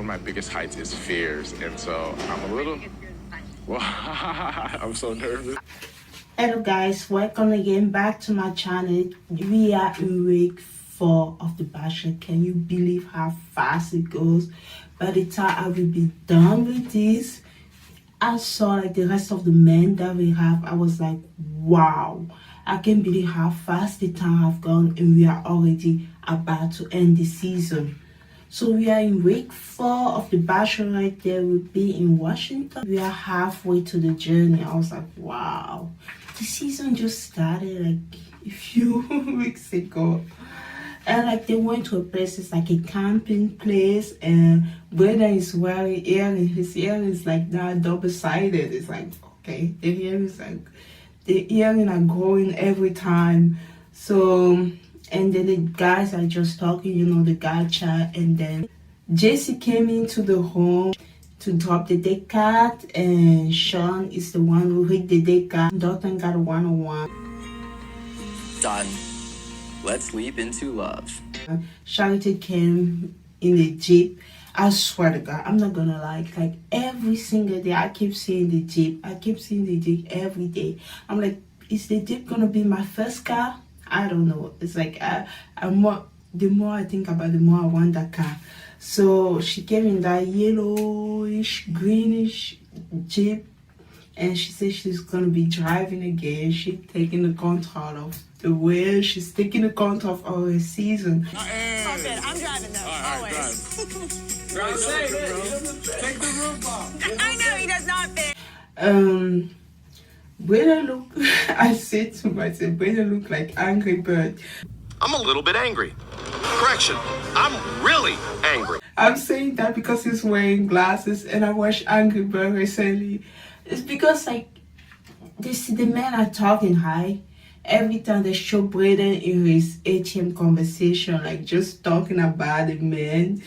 one of my biggest heights is fears, and so I'm a little. Well, I'm so nervous. Hello guys, welcome again back to my channel. We are in week 4 of The Bachelor. Can you believe how fast it goes? By the time I will be done with this, I saw like the rest of the men that we have. I was like, wow, I can't believe how fast the time have gone, and we are already about to end the season. So we are in week 4 of The Bachelorette. They will be in Washington. We are halfway to the journey. I was like, wow. The season just started like a few weeks ago. And like they went to a place, it's like a camping place, and Brayden is wearing earrings. His earrings is like now double-sided. It's like, okay, the earrings like the earrings are growing every time. So and then the guys are just talking, you know, the guy chat, and then Jesse came into the home to drop the deck card, and Sean is the one who hit the deck card. Dalton got a 101. Done. Let's leap into love. Charity came in the Jeep. I swear to God, I'm not gonna lie. Like every single day, I keep seeing the Jeep. I keep seeing the Jeep every day. I'm like, is the Jeep gonna be my first car? I don't know. It's like the more I think about it, the more I want that car. So she came in that yellowish, greenish Jeep, and she said she's gonna be driving again. She's taking the control of the wheel. She's taking the control of our season. I'm driving though. Always. Take the roof off. I know he does not fit. Brayden look, I said to myself, Brayden look like Angry Bird. I'm a little bit angry. Correction, I'm really angry. I'm saying that because he's wearing glasses, and I watched Angry Bird recently. It's because like the men are talking high. Every time they show Brayden in his ATM conversation, like just talking about the men,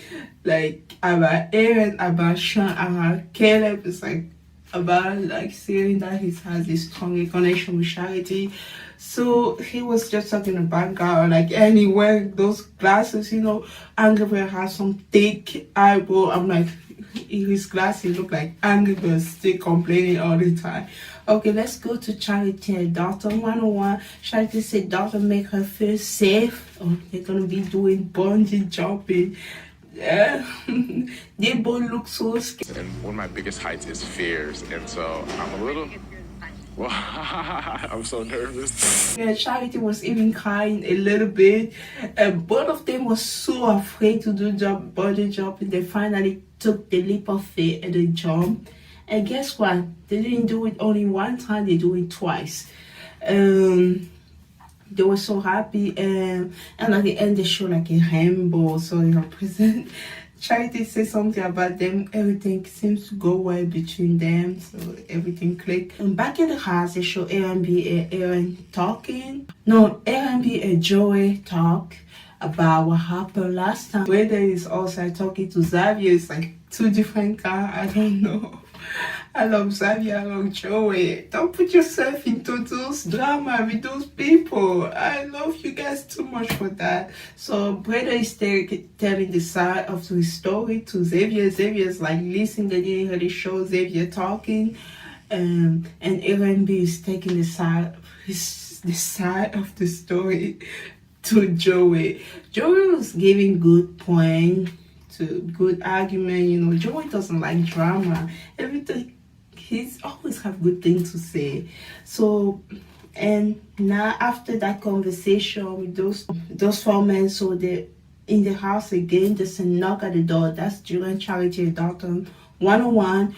like about Aaron, about Sean, about Caleb. It's like about like saying that he has a strong connection with Charity. So he was just talking about God, like, and he wearing those glasses, you know. Angry Bird has some thick eyebrow. I'm like, in his glasses look like Angry Bird still complaining all the time. Okay, let's go to Charity and Dalton 101. Charity said Dalton make her feel safe. Oh, they're gonna be doing bungee jumping. Yeah, they both look so scared. And one of my biggest heights is fears, and so I'm a little. Well, I'm so nervous. Yeah, Charity was even crying a little bit. Both of them were so afraid to do bungee jumping. They finally took the leap of faith and they jumped. And guess what? They didn't do it only one time. They do it twice. They were so happy, and at the end they show like a rainbow, so it represent. Charity said something about them. Everything seems to go well between them, so everything clicked. And back in the house, they show Aaron and Aaron talking. No, Aaron and Joey talk about what happened last time. Whether is also talking to Xavier, it's like two different guys. I don't know. I love Xavier, I love Joey. Don't put yourself into those drama with those people. I love you guys too much for that. So Brayden is telling the side of the story to Xavier. Xavier's like listening. They didn't really show Xavier talking. And Aaron B is taking the side of the story to Joey. Joey was giving good point, to good argument. You know, Joey doesn't like drama. Everything, he's always have good things to say. So, and now after that conversation with those four men, so they in the house again. There's a knock at the door. That's during Charity and Dalton 101.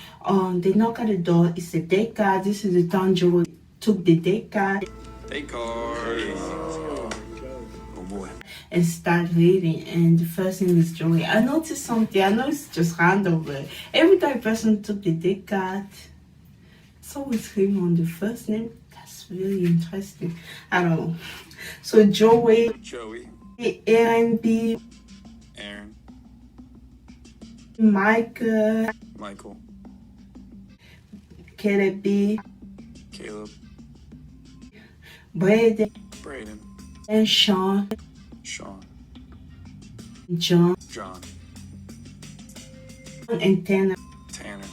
They knock at the door. It's a date card. This is the time Joey took the date card. Hey, card. And start reading, and the first name is Joey. I noticed something. I know it's just random, but every time a person took the date card, it's always him on the first name. That's really interesting. I don't know. So Joey, Aaron B, Aaron, Michael, Caleb B, Brayden, and Sean, John, And Tanner. Tanner.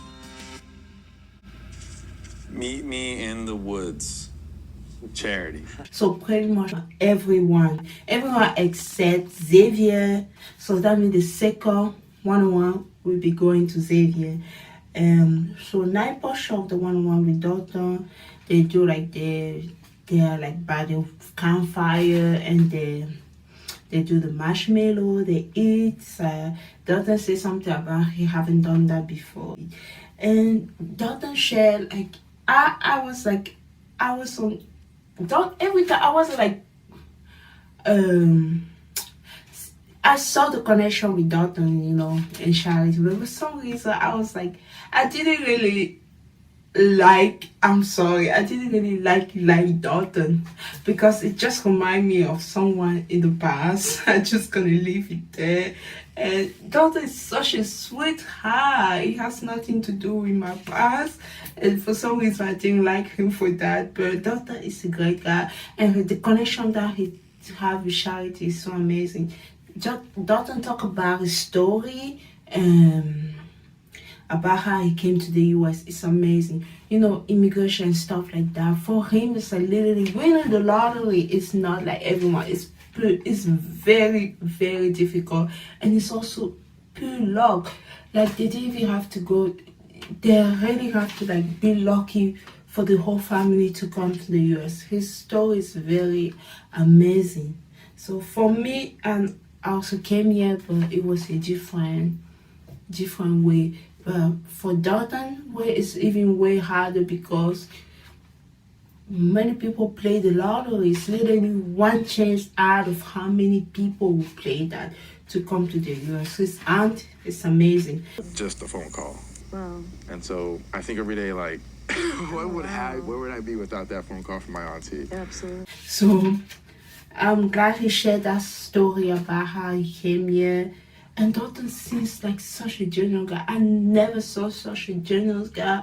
Meet me in the woods. Charity. So pretty much everyone except Xavier. So that means the second one-on-one will be going to Xavier. So 9% of the one-on-one with Dalton, they do like they are like by the campfire and they do the marshmallow, they eat. Dalton say something about he haven't done that before. And Dalton shared like I was on every time I was like I saw the connection with Dalton, you know, and Charlotte, but for some reason I was like I didn't really like Dalton because it just reminds me of someone in the past. I'm just gonna leave it there. And Dalton is such a sweetheart. It has nothing to do with my past, and for some reason I didn't like him for that. But Dalton is a great guy, and the connection that he have with Charity is so amazing. Dalton talk about his story about how he came to the US. It's amazing. You know, immigration and stuff like that. For him, it's like literally winning the lottery. It's not like everyone. It's very, very difficult. And it's also pure luck. Like, they didn't even have to go. They really have to, like, be lucky for the whole family to come to the US. His story is very amazing. So for me, and I also came here, but it was a different way. For Dalton, where it's even way harder because many people play the lottery. It's literally one chance out of how many people will play that to come to the US. His aunt is amazing. Just a phone call. Wow. And so I think every day, like, where would I be without that phone call from my auntie? Absolutely. So I'm glad he shared that story about how he came here. And Dalton seems like such a genuine guy. I never saw such a genuine guy,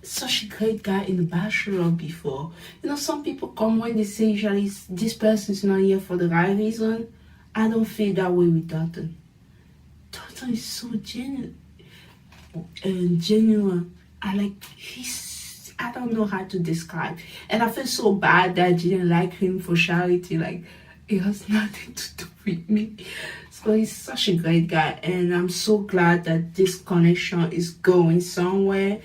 such a great guy in The Bachelorette before. You know, some people come when they say usually this person is not here for the right reason. I don't feel that way with Dalton. Dalton is so genuine. I don't know how to describe. And I feel so bad that I didn't like him for Charity. Like, it has nothing to do with me. So he's such a great guy, and I'm so glad that this connection is going somewhere.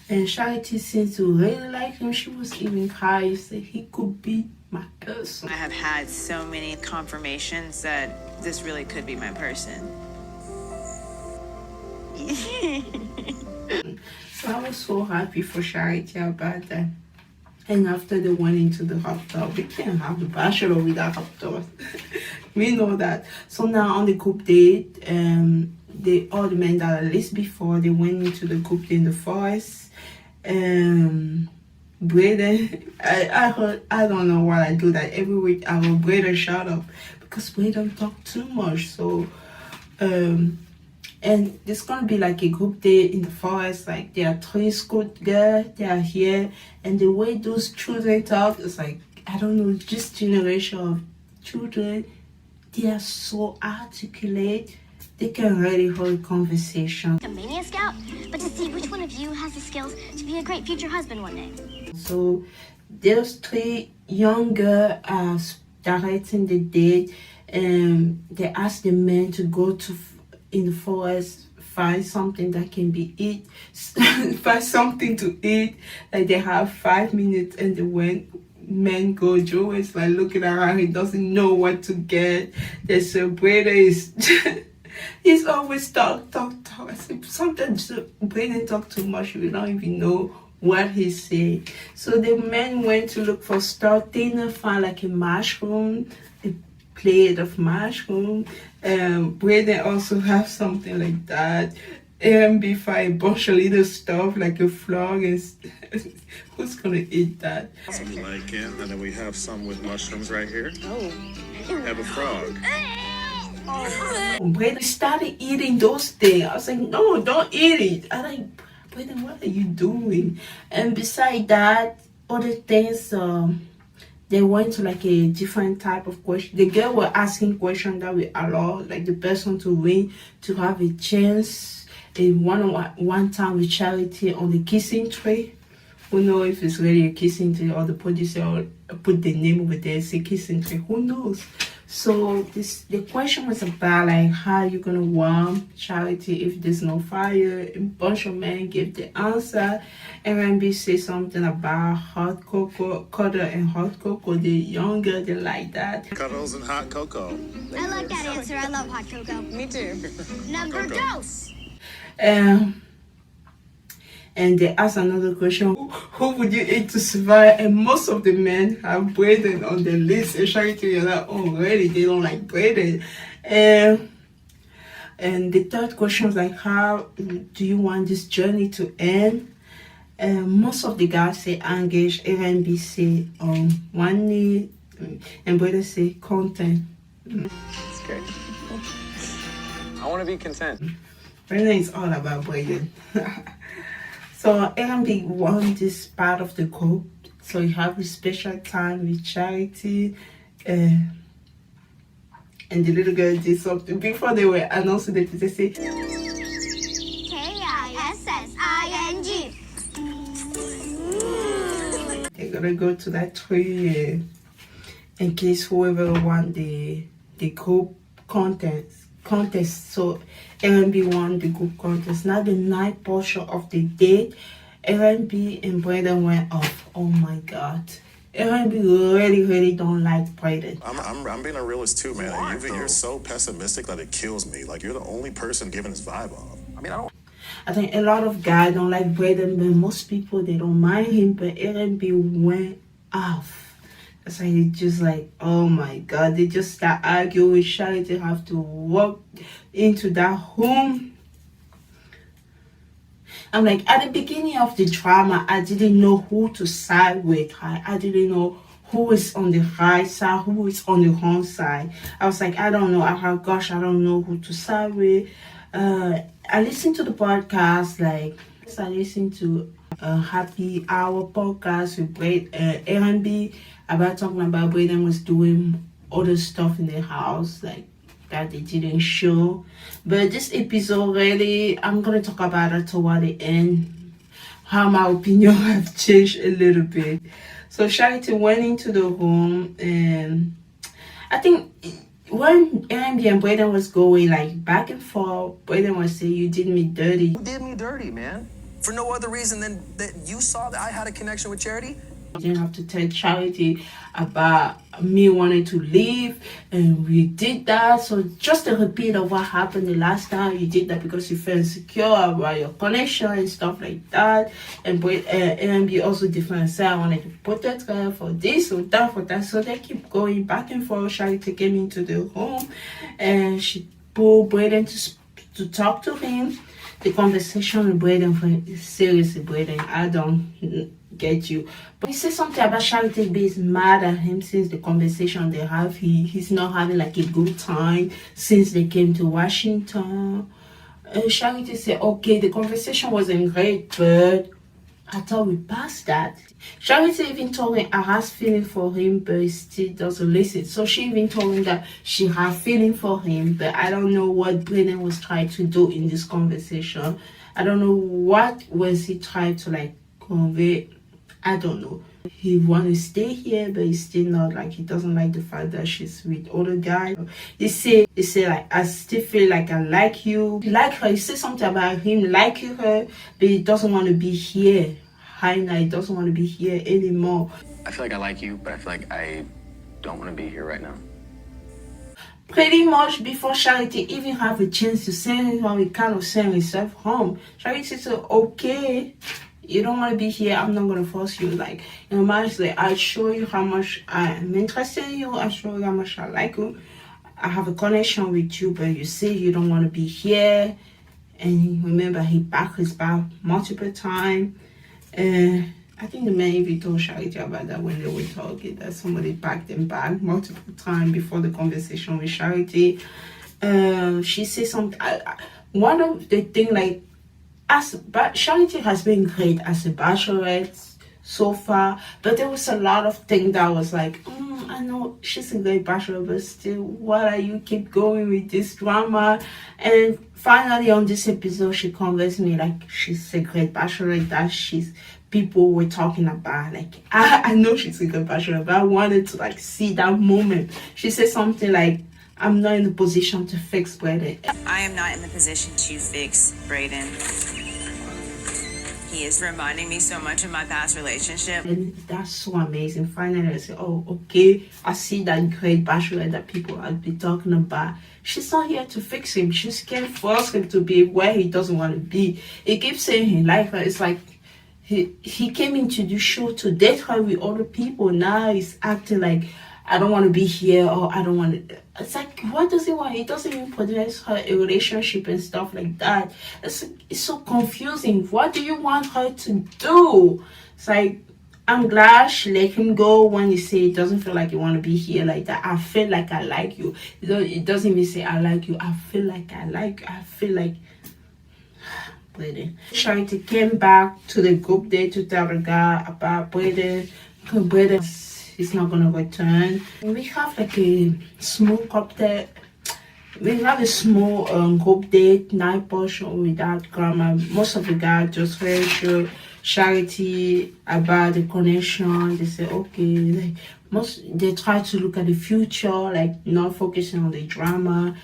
And Charity seems to really like him. She was even crying, said he could be my person. I have had so many confirmations that this really could be my person. So I was so happy for Charity about that. And after they went into the hot tub, we can't have the Bachelor without hot tub. We know that. So now on the group date, all the men that are list before, they went into the group date in the forest. Brayden, I don't know why I do that. Every week I will Brayden shout up because Brayden talk too much. So, and there's gonna be like a group day in the forest. Like there are 3 school girls, they are here, and the way those children talk is like, I don't know, this generation of children, they are so articulate. They can really hold a conversation. A mania scout, but to see which one of you has the skills to be a great future husband one day. So those 3 young girls are directing the date, and they ask the men to go in the forest, find something that can be eat, find something to eat. Like they have 5 minutes, and the men go. Joe is like looking around, he doesn't know what to get. There's a brother is he's always talk. I said, sometimes Brayden talk too much, we don't even know what he said. So the men went to look for stuff. Tina found like a mushroom, a plate of mushroom. Brayden also have something like that. AMB found a bunch of little stuff like a frog. And who's gonna eat that? Some like it, and then we have some with mushrooms right here. Oh. Have a frog. Brayden started eating those things. I was like, no, don't eat it. I like, Brayden, what are you doing? And beside that, other things, they went to like a different type of question. The girl were asking questions that will allow like the person to win to have a chance. a one time with Charity on the kissing tree. Who knows if it's really a kissing tree or the producer put the name over there, say kissing tree. Who knows? So the question was about like how you gonna warm Charity if there's no fire. A bunch of men gave the answer. R&B say something about hot cocoa, cuddle and hot cocoa. They're younger, they like that. Cuddles and hot cocoa. I like that answer. I love hot cocoa. Me too. Number dos. And they asked another question, who would you eat to survive? And most of the men have Brayden on the list. And Charity, you're like, oh really, they don't like Brayden. And the third question was like, how do you want this journey to end? Most of the guys say engaged, R&B say one need, and Brayden say content. It's great. I want to be content. Brayden is all about Brayden. So R&B won this part of the group. So you have a special time with Charity. And the little girl did something. Before they were announcing it, they say Kissing. they're gonna go to that tree in case whoever won the group contest. So R&B won the group contest. Now the night portion of the date, R&B and Brayden went off. Oh my God. R&B really don't like Brayden. I'm being a realist too, man. Smart, You're so pessimistic that it kills me. Like, you're the only person giving this vibe off. I mean, I don't. I think a lot of guys don't like Brayden, but most people, they don't mind him. But R&B went off. It's like, it's just like, oh my God, they just start arguing. Charity have to walk into that home. I'm like, at the beginning of the drama, I didn't know who to side with. I didn't know who is on the right side, who is on the wrong side. I was like, I don't know. Gosh, I don't know who to side with. I listened to the podcast, like, I listened to a Happy Hour podcast with R&B about talking about Brayden was doing other stuff in the house, like that they didn't show. But this episode, really, I'm gonna talk about it toward the end, how my opinion have changed a little bit. So Charity went into the room, and I think when R&B and Brayden was going like back and forth, Brayden was saying, you did me dirty. You did me dirty, man. For no other reason than that you saw that I had a connection with Charity. You didn't have to tell Charity about me wanting to leave, and we did that. So just a repeat of what happened the last time. You did that because you felt insecure about your connection and stuff like that. And R&B also different say, I wanted to protect her for this or that, for that. So they keep going back and forth. Charity came into the room and she pulled Brayden to talk to him. The conversation with Brayden, seriously, Brayden, I don't get you. But he said something about Charity being mad at him since the conversation they have. He's not having like a good time since they came to Washington. Charity said, okay, the conversation wasn't great, but I thought we passed that. Charity even told him I has feeling for him, but he still doesn't listen. So she even told him that she has feeling for him, but I don't know what Brayden was trying to do in this conversation. I don't know what was he trying to like convey. I don't know. He want to stay here, but he's still not, like, he doesn't like the fact that she's with other guys. He say like, I still feel like I like you. He like her. He said something about him liking her, but he doesn't want to be here. He doesn't want to be here anymore. I feel like I like you, but I feel like I don't want to be here right now. Pretty much before Charity even have a chance to send him home, he kind of sent himself home. Charity said, okay, you don't want to be here, I'm not going to force you. Like, in marriage, like, I show you how much I'm interested in you, I show you how much I like you, I have a connection with you, but you say you don't want to be here. And remember, he packed his bag multiple times. And I think the man even told Charity about that when they were talking, that somebody packed them back multiple times before the conversation with Charity. She said something. One of the things, like, Charity has been great as a Bachelorette so far. But there was a lot of things that was like, I know she's a great bachelor, but still, why are you keep going with this drama? And finally on this episode, she convinced me like she's a great bachelor, that she's people were talking about. Like I know she's a good bachelor, but I wanted to like see that moment. She said something like, I'm not in the position to fix Brayden. I am not in the position to fix Brayden. He is reminding me so much of my past relationship. And that's so amazing. Finally, I said, oh, okay, I see that great bachelor that people have been talking about. She's not here to fix him. She can't force him to be where he doesn't want to be. He keeps saying he likes her. It's like he came into the show to date her with other people. Now he's acting like, I don't want to be here, or I don't want to. It's like, what does he want? He doesn't even produce her a relationship and stuff like that. It's so confusing. What do you want her to do? It's like, I'm glad she let him go when he say it doesn't feel like you want to be here like that. I feel like I like you. It doesn't even say I like you. I feel like I like you. I feel like Brayden. Charity came back to the group day to tell the guy about Brayden. Brayden, he's not gonna return. We have like a small cocktail. We have a small group date night portion without grammar. Most of the guys just very sure Charity about the connection. They say okay, like they try to look at the future, like not focusing on the drama.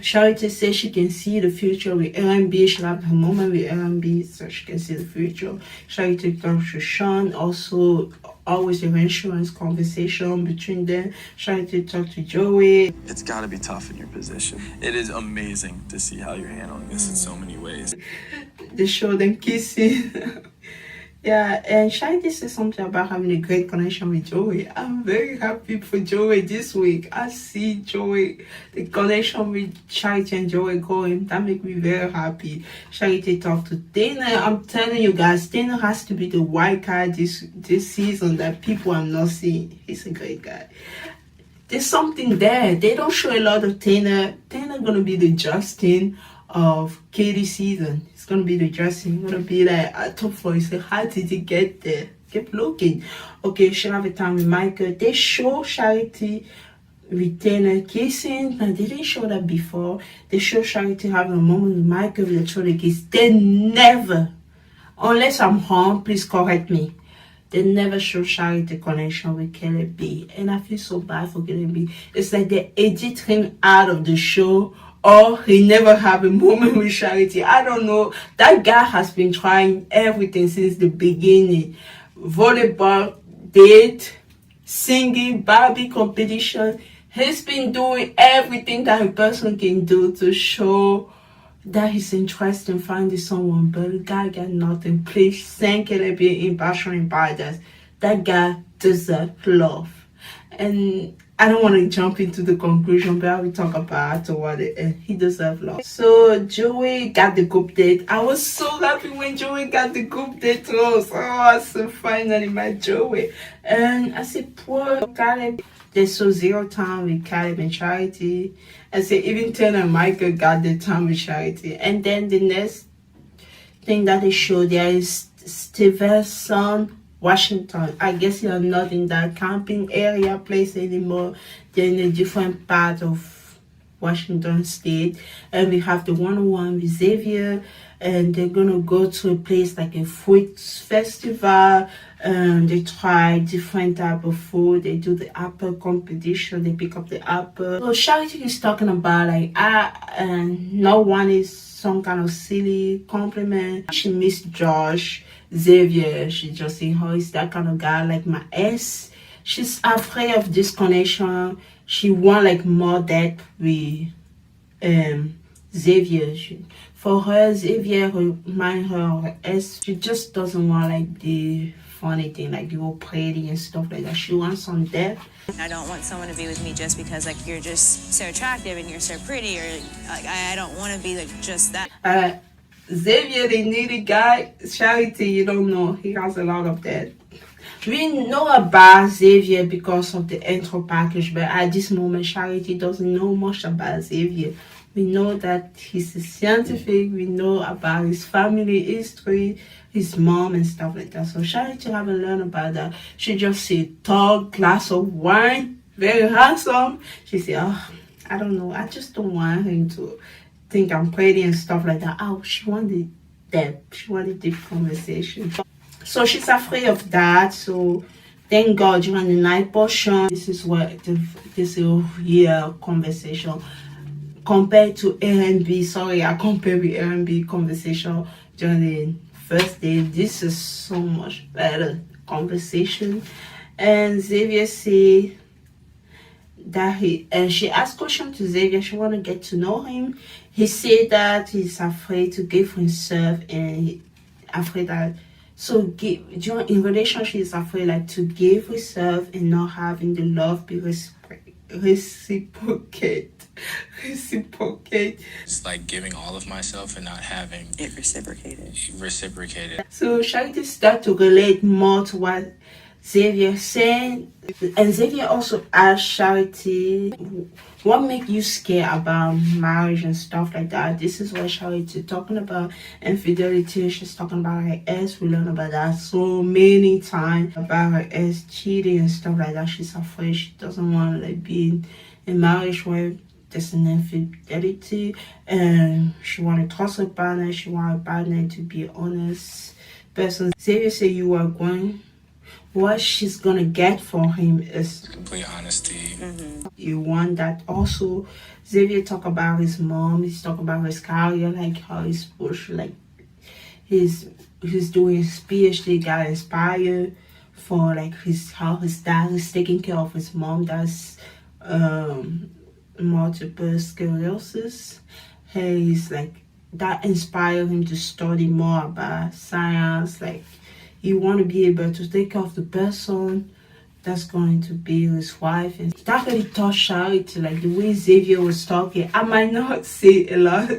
Charity says she can see the future with R&B. She'll have her moment with R&B, so she can see the future. Charity talks to Sean, also always an insurance conversation between them. Charity talks to Joey. It's got to be tough in your position. It is amazing to see how you're handling this in so many ways. They show them kissing. Yeah, and Charity says something about having a great connection with Joey. I'm very happy for Joey this week. I see Joey, the connection with Charity and Joey going. That makes me very happy. Charity talked to Dana. I'm telling you guys, Dana has to be the white guy this season that people are not seeing. He's a great guy. There's something there. They don't show a lot of Dana. Dana gonna be the Justin of Katie's season. It's gonna be the Justin. It's gonna be like a top 4. You say, how did he get there? Keep looking. Okay, she'll have a time with Michael. They show Charity with Dana kissing. Now, they didn't show that before. They show Charity having a moment with Michael with a shoulder kiss. They never, unless I'm wrong, please correct me. They never show Charity connection with Kelly B. And I feel so bad for Kelly B. It's like they edit him out of the show, or he never have a moment with Charity. I don't know. That guy has been trying everything since the beginning. Volleyball, date, singing, Barbie competition. He's been doing everything that a person can do to show that he's interested in finding someone. But the guy got nothing. Please send Kelly B in Passion in Paradise. That guy deserves love. And I don't want to jump into the conclusion, but I will talk about afterward. He deserves love. So Joey got the group date. I was so happy when Joey got the group date rose. Oh, I said finally my Joey. And I said, poor Caleb. They saw 0 time with Caleb and Charity. I said even Turner and Michael got the time with Charity. And then the next thing that they showed there is Stevenson, Washington. I guess you're not in that camping area place anymore. They're in a different part of Washington state. And we have the one-on-one with Xavier. And they're going to go to a place like a food festival. They try different type of food. They do the apple competition. They pick up the apple. So Charity is talking about like, no one is some kind of silly compliment. She missed Josh. Xavier, she just saying, oh, is that kind of guy like my ex. She's afraid of this connection. She want like more depth with Xavier. For her, Xavier remind her of her ex. She just doesn't want like the funny thing, like you were pretty and stuff like that. She wants some depth. I don't want someone to be with me just because like you're just so attractive and you're so pretty, or like I don't want to be like just that. Xavier, the needy guy. Charity, you don't know. He has a lot of that. We know about Xavier because of the intro package, but at this moment, Charity doesn't know much about Xavier. We know that he's a scientific. We know about his family history, his mom and stuff like that. So Charity haven't learned about that. She just see tall glass of wine, very handsome. She say, oh, I don't know. I just don't want him to think I'm pretty and stuff like that. Oh, she wanted depth. She wanted deep conversation. So she's afraid of that. So thank God during the night portion, this is what this is real conversation compared to R&B. Sorry, I compare with R&B conversation during the first day. This is so much better conversation. And Xavier say that she asked question to Xavier. She want to get to know him. He said that he's afraid to give himself and afraid that in relationship is afraid like to give herself and not having the love be reciprocate. It's like giving all of myself and not having It reciprocated. So Charity start to relate more to what Xavier saying, and Xavier also asked Charity, what make you scared about marriage and stuff like that? This is what Charity talking about. Infidelity, she's talking about her ex. We learn about that so many times, about her ex cheating and stuff like that. She's afraid. She doesn't want to like be in marriage where there's an infidelity, and she want to trust her partner. She want her partner to be honest person. Xavier say you are going. What she's gonna get from him is complete honesty. You want that. Also, Xavier talk about his mom. He's talk about his career, like how he's pushed, like he's doing his PhD, got inspired for like how his dad is taking care of his mom. That's multiple sclerosis. He's like that inspired him to study more about science, like. You want to be able to take care of the person that's going to be his wife. And that really touched Charity, like the way Xavier was talking. I might not say a lot,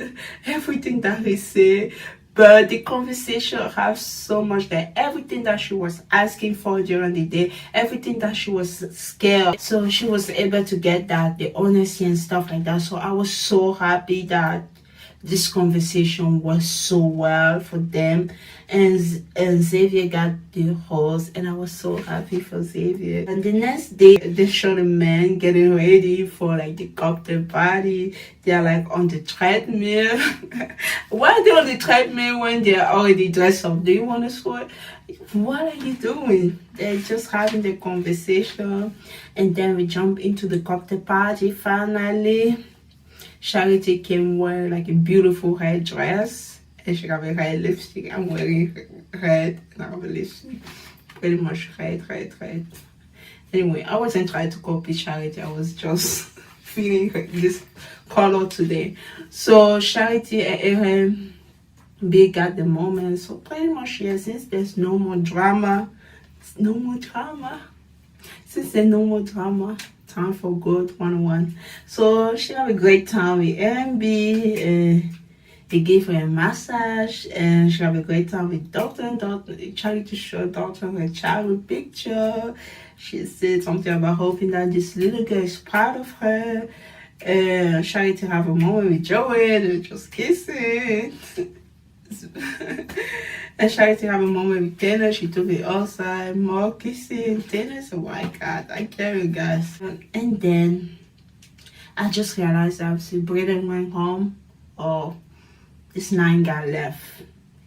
everything that he said, but the conversation has so much that everything that she was asking for during the day, everything that she was scared. So she was able to get that, the honesty and stuff like that. So I was so happy that this conversation was so well for them, and Xavier got the horse, and I was so happy for Xavier. And the next day they showed the men getting ready for like the cocktail party. They're like on the treadmill. Why are they on the treadmill when they're already dressed up? Do you want to sweat? What are you doing? They're just having the conversation, and then we jump into the cocktail party finally. Charity came wearing like a beautiful red dress, and she got a red lipstick. I'm wearing red and I have a lipstick. Pretty much red. Anyway, I wasn't trying to copy Charity. I was just feeling this color today. So Charity and Aaron big got the moment. So pretty much, yeah, since there's no more drama, since there's no more drama, time for good 101. So she have a great time with R&B. He gave her a massage, and she have a great time with Doctor. Trying to show Doctor her childhood picture. She said something about hoping that this little girl is proud of her. Trying to have a moment with Joey, and just kissing. And tried to have a moment with Taylor. She took it outside, more kissing. Taylor said, oh my God, I can't you guys. And then I just realized that Brayden went home. Oh, this 9 guy left.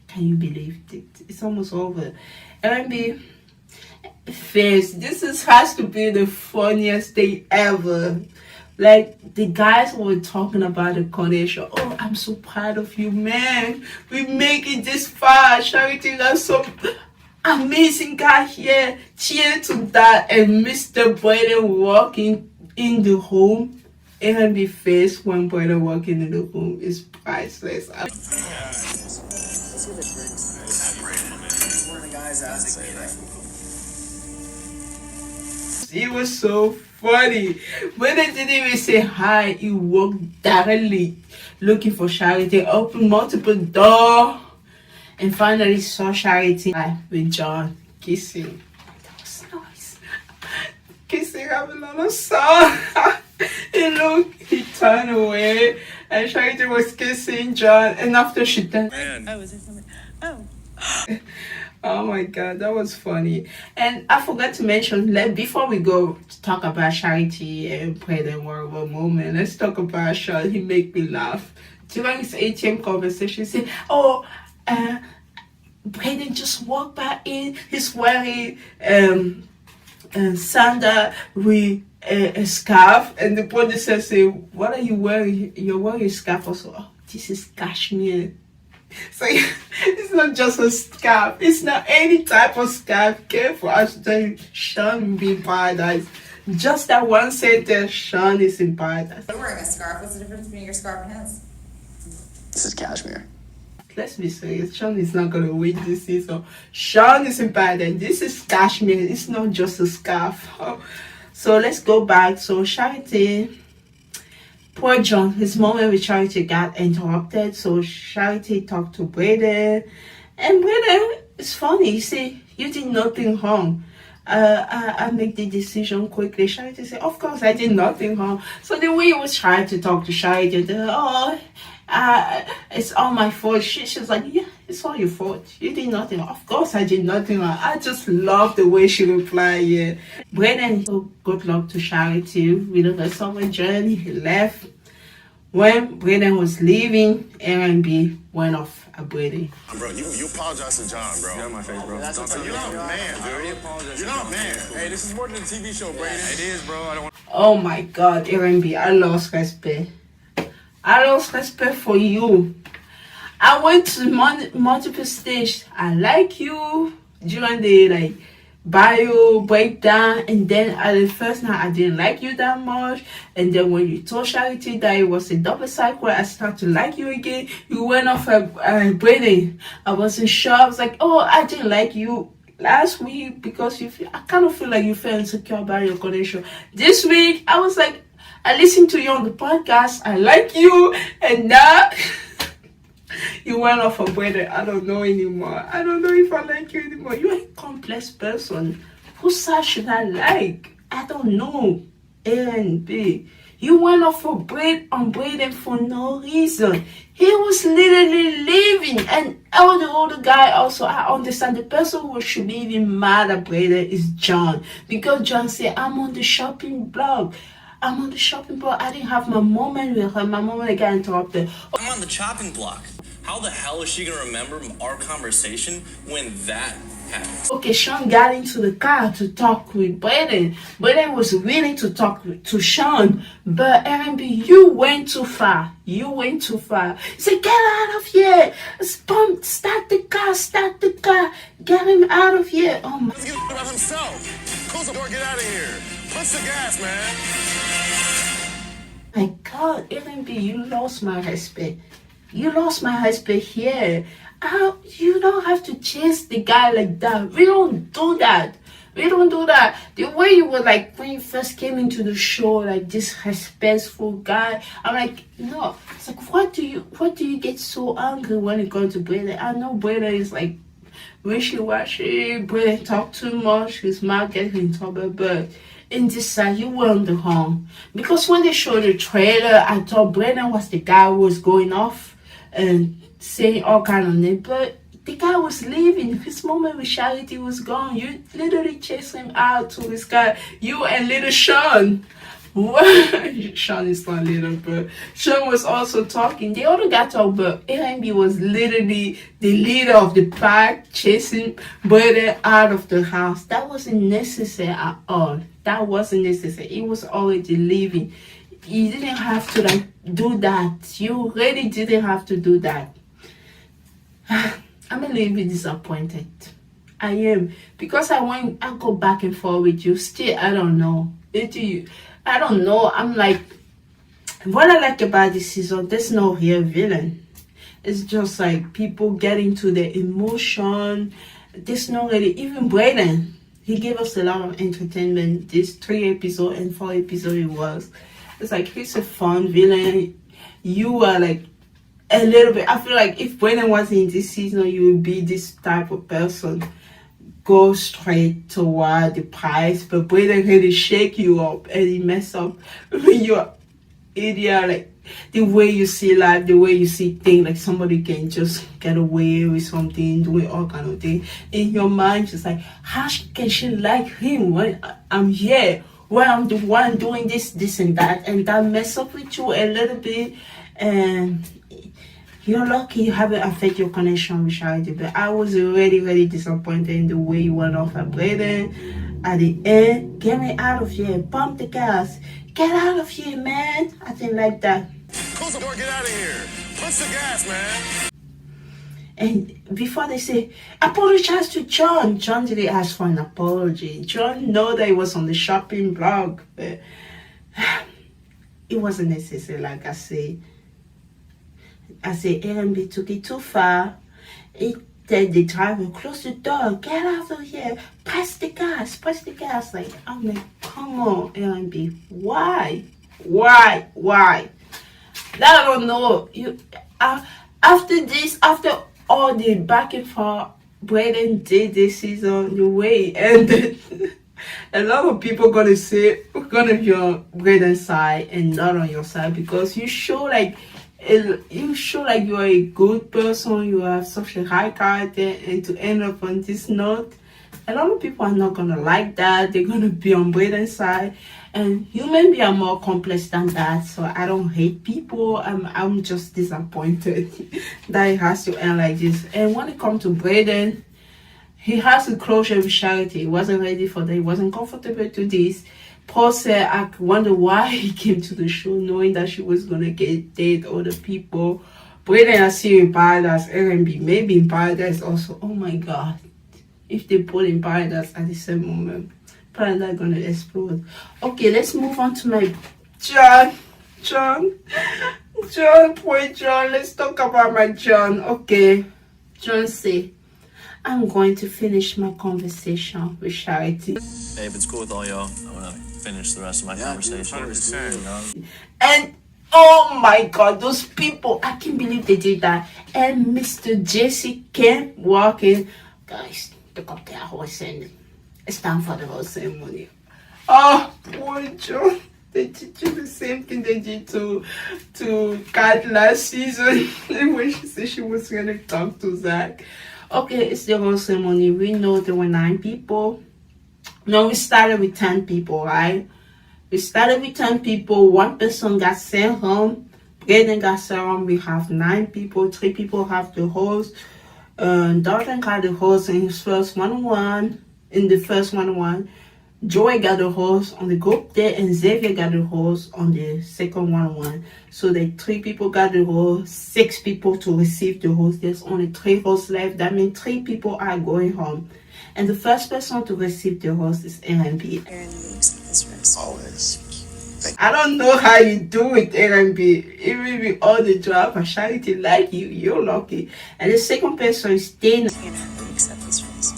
Can you believe it? It's almost over. R&B face. Has to be the funniest thing ever. Like, the guys were talking about the connection. Oh, I'm so proud of you, man. We make it this far. Charity, that's so amazing guy here. Cheer to that. And Mr. Brayden walking in the room. R&B face when Brayden walking in the room is priceless. It was so funny. When they didn't even say hi, he walked directly looking for Charity, opened multiple doors, and finally saw Charity with John kissing. That was nice. Kissing, having a lot of sound. He turned away, And Charity was kissing John, and after she turned, Oh, is there something? Oh. oh my god, that was funny. And I forgot to mention, before we go to talk about Charity and Brayden horrible moment, let's talk about Sean. He make me laugh. During his ATM conversation, he said, "Oh, Brayden just walked by in. He's wearing sandal with a scarf." And the producer say, "What are you wearing? You're wearing a scarf also." "Oh, this is cashmere." So it's not just a scarf. It's not any type of scarf. Careful, I should tell you, Sean will be in paradise. Just that one sentence, Sean is in paradise. You're wearing a scarf. What's the difference between your scarf and his? This is cashmere. Let's be serious. Sean is not gonna win this season. Sean is in paradise. This is cashmere. It's not just a scarf. So let's go back. So Charity. Poor John, his moment with Charity got interrupted, so Charity talked to Brayden, and Brayden, it's funny, he said, "You did nothing wrong. I make the decision quickly." Charity said, "Of course I did nothing wrong." So the way he was trying to talk to Charity, it's all my fault. She's like, "Yeah, it's all your fault. You did nothing wrong." "Of course I did nothing wrong." I just love the way she replied, yeah. Brayden, so good luck to Charity with the rest of her journey. He left. When Brayden was leaving, Aaron B went off at Brayden. Bro, you apologize to John, bro. Get out of my face, bro. You're not a man, dude. You're not a man. Hey, this is more than a TV show, Brayden. It is, bro. I don't want. Oh my God, Aaron B, I lost respect. I lost respect for you. I went to multiple stages. I like you during the bio breakdown, and then at the first night I didn't like you that much, and then when you told Charity that it was a double cycle, I started to like you again. You went off at Brayden. I wasn't sure. I was like, "Oh, I didn't like you last week because I kind of feel like you felt insecure about your connection." This week I was like, I listened to you on the podcast, I like you, and now you went off of Brayden. I don't know anymore. I don't know if I like you anymore. You're a complex person. Whose side should I like? I don't know. A and B. You went off of Brayden for no reason. He was literally leaving. And all the other guy also, I understand the person who should be even mad at Brayden is John. Because John said, I'm on the shopping blog. I didn't have my moment with her. My moment got interrupted. I'm on the chopping block. How the hell is she gonna remember our conversation when that happened? Okay, Sean got into the car to talk with Brayden. Brayden was willing to talk to Sean, but R&B, you went too far. He said, "Get out of here! Start the car! Get him out of here!" Oh my! Let's get about himself. Close the door. Get out of here. Punch the gas, man. My God, R&B, you lost my respect. You lost my husband here. You don't have to chase the guy like that. We don't do that. The way you were when you first came into the show, this respectful guy. I'm like, no. It's like, what do you get so angry when it comes to Brayden? I know Brayden is wishy-washy. Brayden talk too much. His mouth gets in trouble, but in this side, you were on the home. Because when they showed the trailer, I thought Brayden was the guy who was going off and saying all kind of names, but the guy was leaving. His moment with Charity was gone. You literally chased him out to this guy. You and little Sean. Sean is not little, but Sean was also talking. The other guy talked, but A&B was literally the leader of the pack, chasing Brayden out of the house. That wasn't necessary at all. He was already leaving. You didn't have to do that. You really didn't have to do that. I'm a little bit disappointed. I am, because I go back and forth with you. Still, I don't know. I don't know. I'm like, what I like about this season, there's no real villain. It's just people get into their emotion. There's no really, even Brayden, he gave us a lot of entertainment. This 3 episode and 4 episode it was. It's he's a fun villain. You are a little bit. I feel like if Brayden wasn't in this season, you would be this type of person. Go straight toward the prize, but Brayden really shake you up and he mess up when you're idiot. the way you see life, the way you see things, like somebody can just get away with something, doing all kind of things. In your mind, just like, how can she like him when I'm here? When I'm the one doing this and that mess up with you a little bit, and you're lucky you haven't affected your connection with Charity. But I was really disappointed in the way you went off at Brayden. At the end, get me out of here, pump the gas, get out of here, man. I didn't like that. Close the door, get out of here. Punch the gas, man. And before they say, apologize to John. John didn't ask for an apology. John know that he was on the shopping blog. But it wasn't necessary, like I said. R&B took it too far. It said the driver, close the door, get out of here, press the gas. Like, I'm like, come on, R&B. Why? I don't know. After this, after all the back and forth Brayden did this season, the way it ended, a lot of people gonna say, gonna be on Brayden's side and not on your side, because you show like you're a good person, you have such a high character, and to end up on this note, a lot of people are not gonna like that. They're gonna be on Brayden's side, and human beings are more complex than that. So I don't hate people. I'm just disappointed that it has to end like this. And when it comes to Brayden, he has a closure with Charity. He wasn't ready for that. He wasn't comfortable to this. Paul said, I wonder why he came to the show knowing that she was gonna date other people. Brayden, I see you in Paradise, R&B, maybe in Paradise also. Oh my God. If they put in Paradise at the same moment, Paradise gonna explode. Okay, let's move on to my John, poor John. Let's talk about my John. Okay, John say, I'm going to finish my conversation with Charity. Hey, if it's cool with all y'all, I want to finish the rest of my conversation. 100%. And oh my God, those people, I can't believe they did that. And Mr. Jesse came walking. Guys, pick up their horse and it's time for the whole ceremony. Oh, poor John. They did you the same thing they did to Kat last season when she said she was going to talk to Zach. Okay, it's the whole ceremony. We know there were 9 people. No, we started with 10 people, right? We started with 10 people. 1 person got sent home. Brayden got sent home. We have 9 people. 3 people have the host. Dalton got the host in his first one-on-one. In the first one-on-one. Joey got the host on the group day, and Xavier got the host on the second one-on-one. So the 3 people got the host, 6 people to receive the host. There's only 3 hosts left. That means 3 people are going home. And the first person to receive the host is R&B. Always. I don't know how you do it, R&B. Even with all the drama, Charity like you, you're lucky. And the second person is Dana.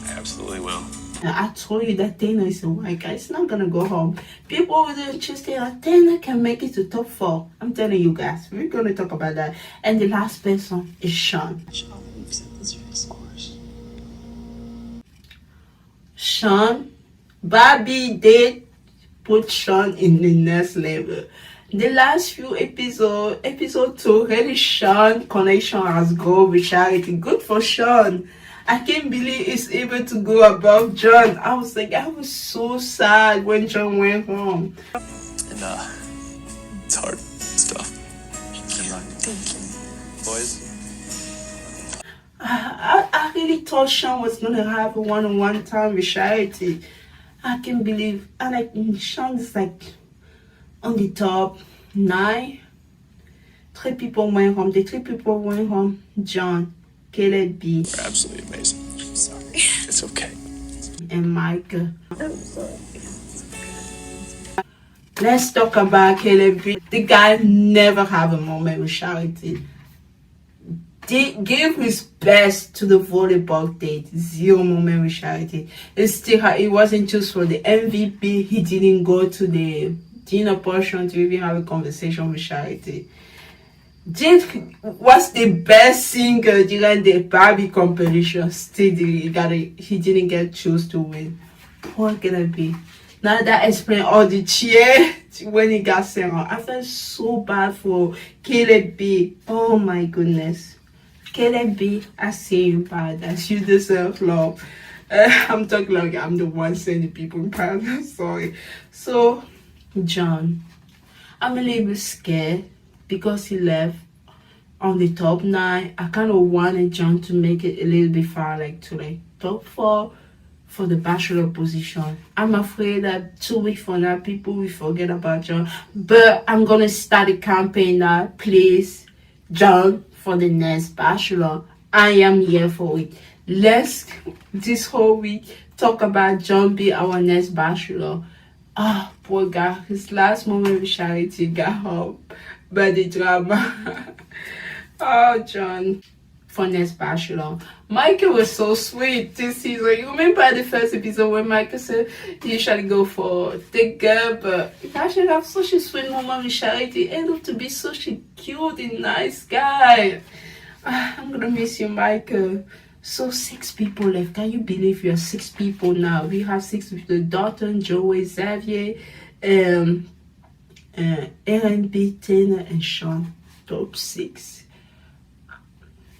Absolutely will. I told you that Dana is a white guy. It's not gonna go home. People over there just say like Dana can make it to top 4. I'm telling you guys, we're gonna talk about that. And the last person is Sean. Sean, Bobby did put Sean in the next level. The last few episodes, episode 2, really Sean connection has grown with Charity. Good for Sean. I can't believe he's able to go above John. I was so sad when John went home. And it's hard stuff. Good luck. Thank you. Boys? I really thought Sean was gonna have a one-on-one time with Charity. I can't believe, and like Sean is like on the top 9. 3 people went home. The 3 people went home. John, Caleb B. You're absolutely amazing. I'm sorry. It's okay. And Michael. I'm sorry. Let's talk about Caleb B. The guy never have a moment with Charity. He gave his best to the volleyball date. 0 moment with Charity. It wasn't just for the MVP. He didn't go to the dinner portion to even have a conversation with Charity. Jake was the best singer during the Barbie competition. Still, he didn't get chosen to win. Poor Gonna be. Now that explains all the cheer when he got sent on. I felt so bad for Caleb B. Oh my goodness. Caleb B, I say you bad. That you deserve love. I'm talking like I'm the one sending people in private. Sorry. So, John, I'm a little bit scared because he left on the top 9. I kind of wanted John to make it a little bit far, like to like top 4 for the Bachelor position. I'm afraid that 2 weeks from now, people will forget about John. But I'm gonna start a campaign now. Please, John, for the next Bachelor. I am here for it. Let's this whole week talk about John be our next Bachelor. Ah, poor guy. His last moment with Charity got up by the drama. Oh, John. For next Bachelor. Michael was so sweet this season. You remember the first episode when Michael said he usually go for the girl, but he actually have such a sweet moment with Charity. He ended up to be such a cute and nice guy. I'm gonna miss you, Michael. So 6 people left. Can you believe we are 6 people now? We have 6 people: Dalton, Joey, Xavier, Aaron B, Tanner, and Sean. Top 6.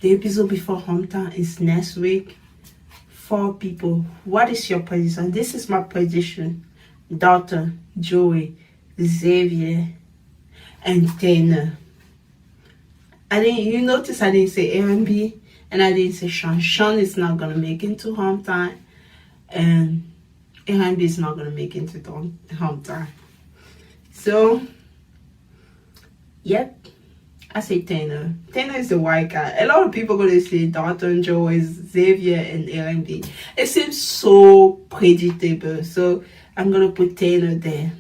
The episode before hometown is next week. 4 people. What is your prediction? This is my prediction. Dalton, Joey, Xavier, and Tanner. You notice I didn't say Aaron B, and I didn't say Sean. Sean is not gonna make it to hometown, and Aaron B is not gonna make it to hometown. So, yep, I say Tanner. Tanner is the white guy. A lot of people gonna say Dalton, Joey, Xavier, and Aaron B. It seems so predictable, so I'm gonna put Tanner there.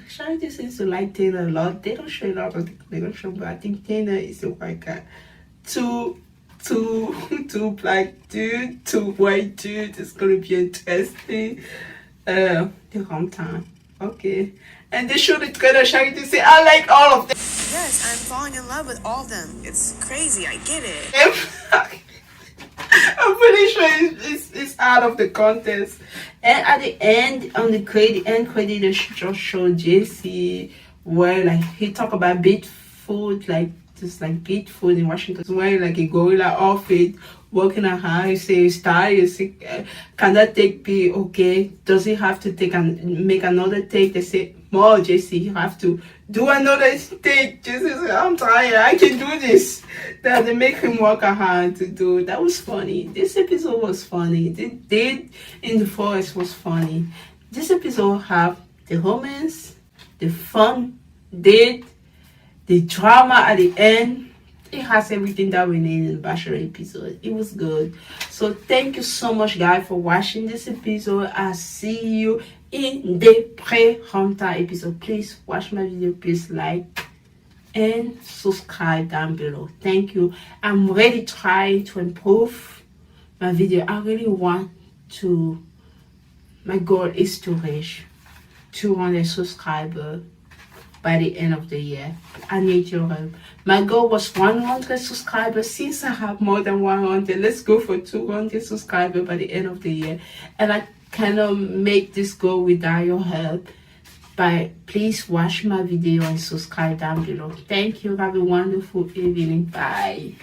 Charity seems to like Tanner a lot. They don't show a lot of the connection, but I think Tanner is the white guy. Two black dude, 2 white dude. It's gonna be interesting. The hometown. Okay. And they show the trailer. Charity say, I like all of them. Yes, I'm falling in love with all of them. It's crazy. I get it. I'm pretty sure it's out of the contest. And at the end, on the end credit, they just show JC where like he talk about Bigfoot, like just like Bigfoot in Washington, wearing like a gorilla outfit, walking around. He say he's tired. He say, can that take be okay? Does he have to make another take? They say, more JC, you have to do another take. JC said, I'm tired, I can do this. That they make him walk around to do. That was funny. This episode was funny. The date in the forest was funny. This episode have the romance, the fun date, the drama at the end. It has everything that we need in the Bachelor episode. It was good. So thank you so much, guys, for watching this episode. I'll see you in the pre-hometown episode. Please watch my video. Please like and subscribe down below. Thank you. I'm really trying to improve my video. I really want to. My goal is to reach 200 subscribers by the end of the year. I need your help. My goal was 100 subscribers. Since I have more than 100, let's go for 200 subscribers by the end of the year. And I cannot make this goal without your help. But please watch my video and subscribe down below. Thank you. Have a wonderful evening. Bye.